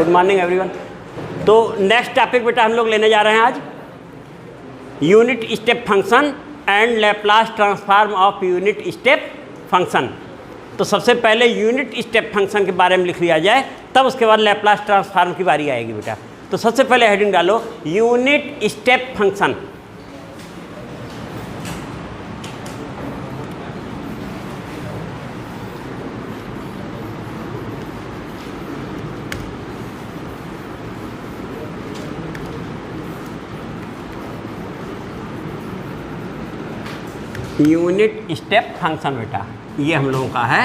Good morning everyone. तो next topic बेटा हम लोग लेने जा रहे हैं आज unit step function and Laplace transform of unit step function. तो सबसे पहले यूनिट स्टेप फंक्शन के बारे में लिख लिया जाए, तब उसके बाद लैप्लास ट्रांसफॉर्म की बारी आएगी बेटा। तो सबसे पहले हेडिंग डालो unit step function. Unit step function बेटा ये हम लोगों का है।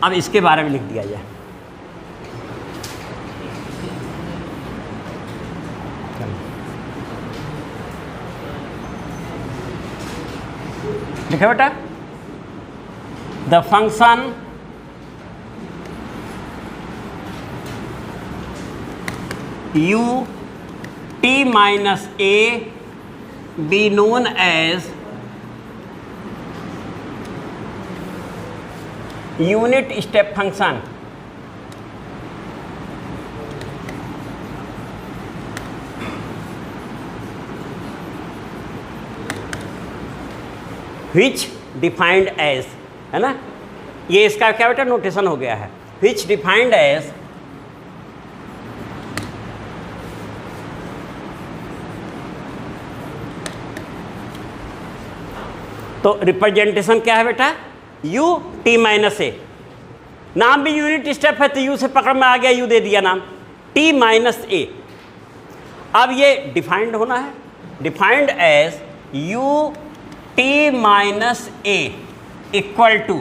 अब इसके बारे में लिख दिया जाए। लिखा बेटा the function u t minus a be known as unit step function which defined as, है ना, ये इसका क्या बेटा नोटेशन हो गया है। विच डिफाइंड एज तो रिप्रेजेंटेशन क्या है बेटा u t माइनस ए। नाम भी यूनिट स्टेप है तो u से पकड़ में आ गया, u दे दिया नाम t माइनस ए। अब ये डिफाइंड होना है, defined as u t minus a equal to,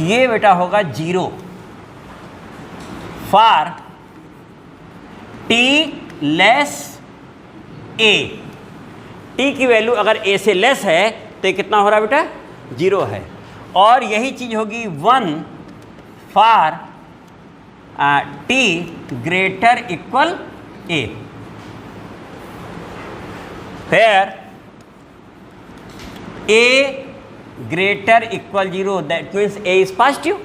ये बेटा होगा 0 for t less a। t की वैल्यू अगर a से लेस है तो ये कितना हो रहा है बेटा 0 है। और यही चीज़ होगी 1 for t greater equal a। फिर a greater equal 0 that means a is positive.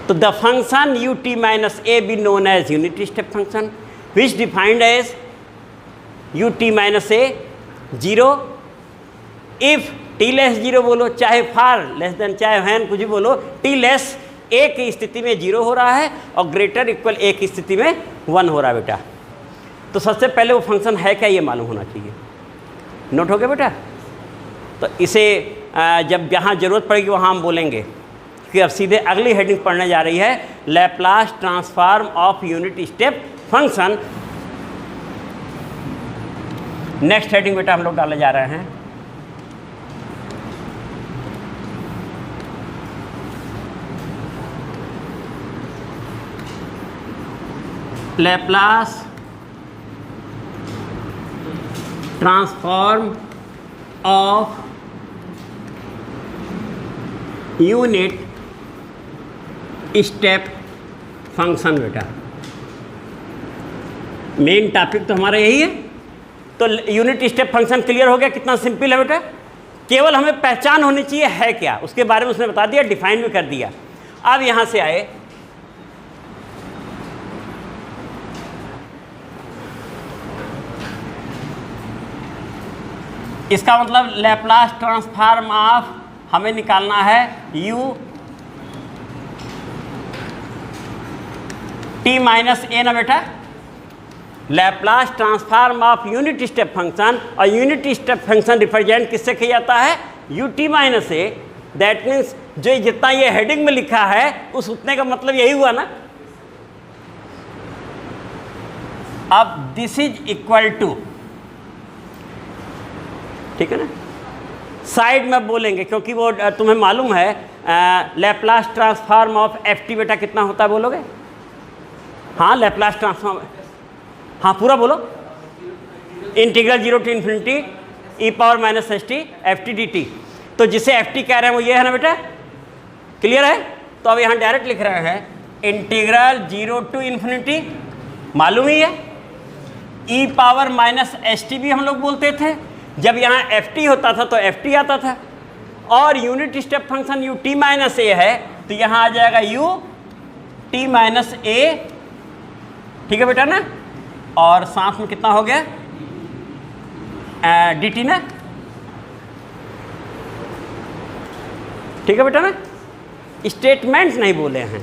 तो the function u t minus a be known as unit step function which defined as u t minus A 0 if t less 0 बोलो, चाहे far less than चाहे वैन कुछ भी बोलो, t less a की स्थिति में 0 हो रहा है और ग्रेटर इक्वल a की स्थिति में 1 हो रहा है बेटा। तो सबसे पहले वो फंक्शन है क्या ये मालूम होना चाहिए। नोट हो गया बेटा। तो इसे जब जहाँ ज़रूरत पड़ेगी वहाँ हम बोलेंगे कि अब सीधे अगली हेडिंग पढ़ने जा रही है Laplace transform of unit step function. Next heading बेटा हम लोग डाले जा रहे हैं Laplace transform of unit step function. बेटा मेन टॉपिक तो हमारा यही है। तो यूनिट स्टेप फंक्शन क्लियर हो गया, कितना सिंपल है बेटा। केवल हमें पहचान होनी चाहिए है क्या, उसके बारे में उसने बता दिया, डिफाइन भी कर दिया। अब यहाँ से आए इसका मतलब लैप्लास ट्रांसफॉर्म ऑफ हमें निकालना है u t माइनस ए ना बेटा। Laplace transform of unit step function, और यूनिट स्टेप फंक्शन रिप्रेजेंट किससे किया जाता है u t minus A. That means जो जितना ये हेडिंग में लिखा है उस उतने का मतलब यही हुआ ना। अब दिस इज इक्वल टू, ठीक है ना, साइड में बोलेंगे क्योंकि वो तुम्हें मालूम है Laplace transform of f T बेटा कितना होता है बोलोगे। हाँ लैप्लास ट्रांसफॉर्म, हाँ पूरा बोलो। Integral 0 to infinity e power minus S t f t d T. तो जिसे एफ टी कह रहे हैं वो ये है ना बेटा, क्लियर है। तो अब यहाँ डायरेक्ट लिख रहे हैं इंटीग्रल 0 to इन्फिनिटी, मालूम ही है। ई पावर माइनस एस टी भी हम लोग बोलते थे। जब यहाँ एफ टी होता था तो एफ टी आता था, और unit step function U T minus A है, तो यहाँ आ जाएगा यू टी माइनस ए, ठीक है बेटा ना, और साथ में कितना हो गया डी टी ना, ठीक है बेटा ना, स्टेटमेंट नहीं बोले हैं।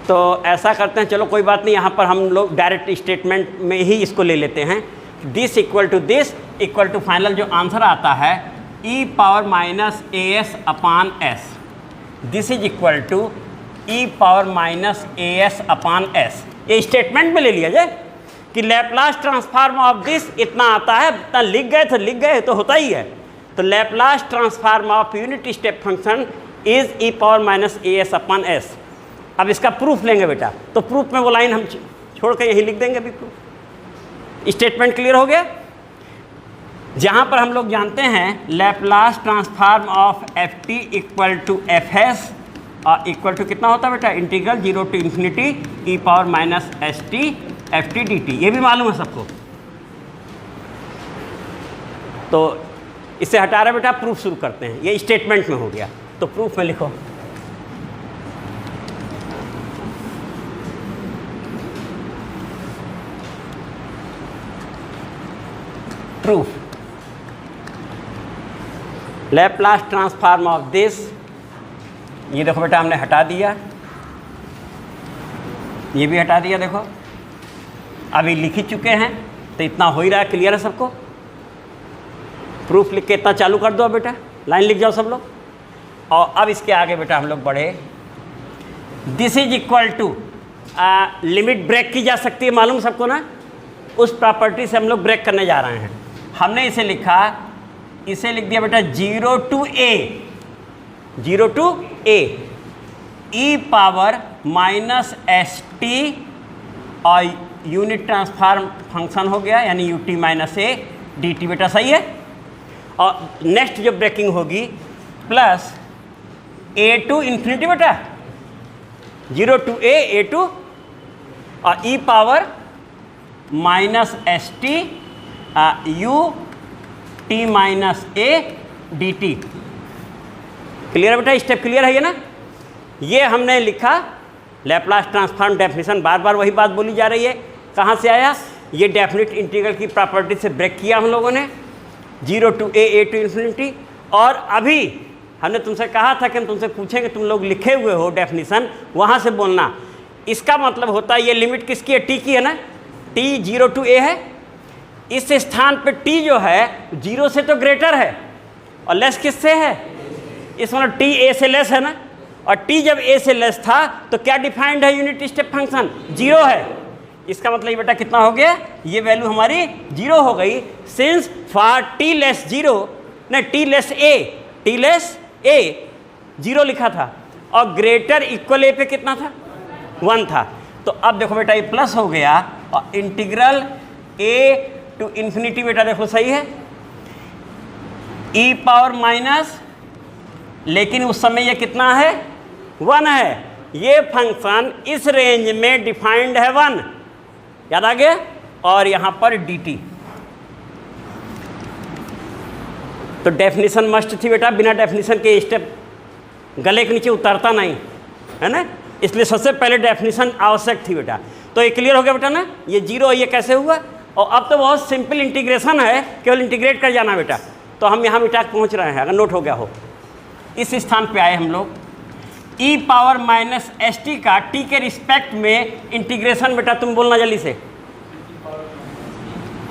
तो ऐसा करते हैं, चलो कोई बात नहीं, यहाँ पर हम लोग डायरेक्ट स्टेटमेंट में ही इसको ले लेते हैं। This equal to this equal to final जो आंसर आता है e power minus A S upon s, this is equal to e power minus A S upon s. ये स्टेटमेंट में ले लिया जाए कि लैपलास ट्रांसफॉर्म ऑफ दिस इतना आता है, इतना लिख गए तो होता ही है। तो Laplace transform of unit step function is e power minus A S upon S. अब इसका प्रूफ लेंगे बेटा, तो प्रूफ में वो लाइन हम छोड़ कर यही लिख देंगे अभी प्रूफ। स्टेटमेंट क्लियर हो गया। जहाँ पर हम लोग जानते हैं Laplace transform of f t equal to f s equal to कितना होता है बेटा, integral 0 to infinity e power minus S t f t d t, ये भी मालूम है सबको। तो इसे हटा रहे बेटा, प्रूफ शुरू करते हैं। ये स्टेटमेंट में हो गया, तो प्रूफ में लिखो। Proof Laplace transform of this, ये देखो बेटा हमने हटा दिया, ये भी हटा दिया, देखो अभी लिख ही चुके हैं, तो इतना हो ही रहा है, क्लियर है सबको। प्रूफ लिख के इतना चालू कर दो बेटा, लाइन लिख जाओ सब लोग। और अब इसके आगे बेटा हम लोग बढ़े, this is equal to limit break की जा सकती है, मालूम सबको ना, उस प्रॉपर्टी से हम लोग ब्रेक करने जा रहे हैं। हमने इसे लिखा, इसे लिख दिया बेटा 0 to a e power minus S t और यूनिट ट्रांसफॉर्म फंक्शन हो गया, यानी u T minus A D t बेटा, सही है। और नेक्स्ट जो ब्रेकिंग होगी प्लस ए टू इन्फिनिटी बेटा, 0 टू ए टू और E power minus S T U T minus A D T. Clear है बेटा, स्टेप क्लियर है ये ना। ये हमने लिखा लैपलास ट्रांसफॉर्म डेफिनेशन, बार बार वही बात बोली जा रही है। कहाँ से आया ये, डेफिनेट इंटीग्रल की प्रॉपर्टी से ब्रेक किया हम लोगों ने, 0 टू ए टू इन्फिनिटी। और अभी हमने तुमसे कहा था कि हम तुमसे पूछेंगे, तुम लोग लिखे हुए हो डेफिनेशन, वहाँ से बोलना। इसका मतलब होता है ये लिमिट किसकी है, टी की है ना, टी 0 टू ए है। इस स्थान पे टी जो है 0 से तो ग्रेटर है और लेस किससे है, इस मतलब टी ए से लेस है ना। और टी जब ए से लेस था तो क्या डिफाइंड है यूनिट स्टेप फंक्शन, 0 है। इसका मतलब ये बेटा कितना हो गया, ये वैल्यू हमारी 0 हो गई। सिंस फॉर टी लेस 0 नहीं टी लेस ए 0 लिखा था और ग्रेटर इक्वल ए पे कितना था, 1 था। तो अब देखो बेटा ये प्लस हो गया और इंटीग्रल ए टू इन्फिनिटी बेटा देखो सही है, ई पावर माइनस, लेकिन उस समय ये कितना है, 1 है। ये फंक्शन इस रेंज में डिफाइंड है 1, याद आ गया। और यहाँ पर डी टी, तो डेफिनेशन मस्ट थी बेटा, बिना डेफिनेशन के स्टेप गले के नीचे उतरता नहीं है ना, इसलिए सबसे पहले डेफिनेशन आवश्यक थी बेटा। तो ये क्लियर हो गया बेटा ना, ये 0 ये कैसे हुआ। और अब तो बहुत सिंपल इंटीग्रेशन है, केवल इंटीग्रेट कर जाना बेटा। तो हम यहाँ मिटा पहुँच रहे हैं, अगर नोट हो गया हो। इस स्थान पे आए हम लोग, E power minus S T का टी के रिस्पेक्ट में इंटीग्रेशन बेटा तुम बोलना जल्दी से,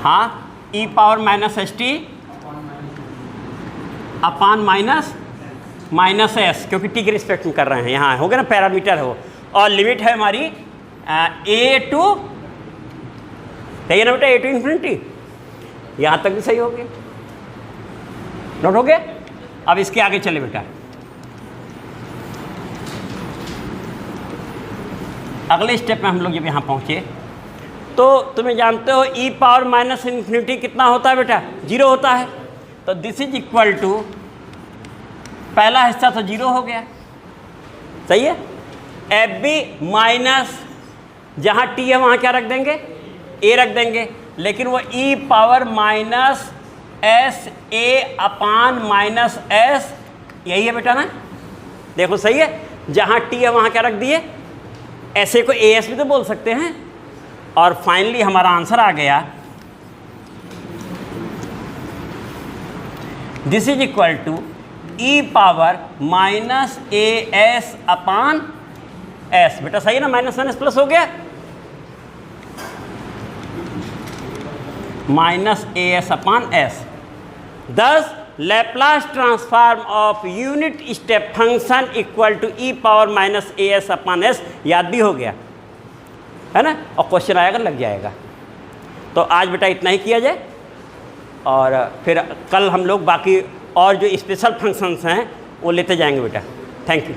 हाँ, E power minus S T upon minus S, क्योंकि टी के रिस्पेक्ट में कर रहे हैं, यहाँ हो गया ना, पैरामीटर हो। और लिमिट है हमारी ए टू, सही है ना बेटा, ए टू इन्फिनिटी, यहाँ तक भी सही हो गया, नोट हो गया। अब इसके आगे चले बेटा, अगले स्टेप में हम लोग जब यहाँ पहुँचे तो तुम्हें जानते हो ई पावर माइनस इन्फिनिटी कितना होता है बेटा, 0 होता है। तो दिस इज इक्वल टू, पहला हिस्सा तो 0 हो गया, सही है। एफ बी माइनस, जहाँ टी है वहाँ क्या रख देंगे, ए रख देंगे, लेकिन वो E power minus S A upon minus S यही है बेटा ना, देखो सही है, जहाँ टी है वहाँ क्या रख दिए, ऐसे को ए एस भी तो बोल सकते हैं। और फाइनली हमारा आंसर आ गया, this is equal to E power minus A S upon S. बेटा सही है ना, माइनस माइनस प्लस हो गया, minus A S upon S. This Laplace transform of unit step function equal to E power minus A S upon S. याद भी हो गया है ना, और क्वेश्चन आएगा लग जाएगा। तो आज बेटा इतना ही किया जाए, और फिर कल हम लोग बाकी और जो स्पेशल फंक्शंस हैं वो लेते जाएंगे बेटा। Thank you.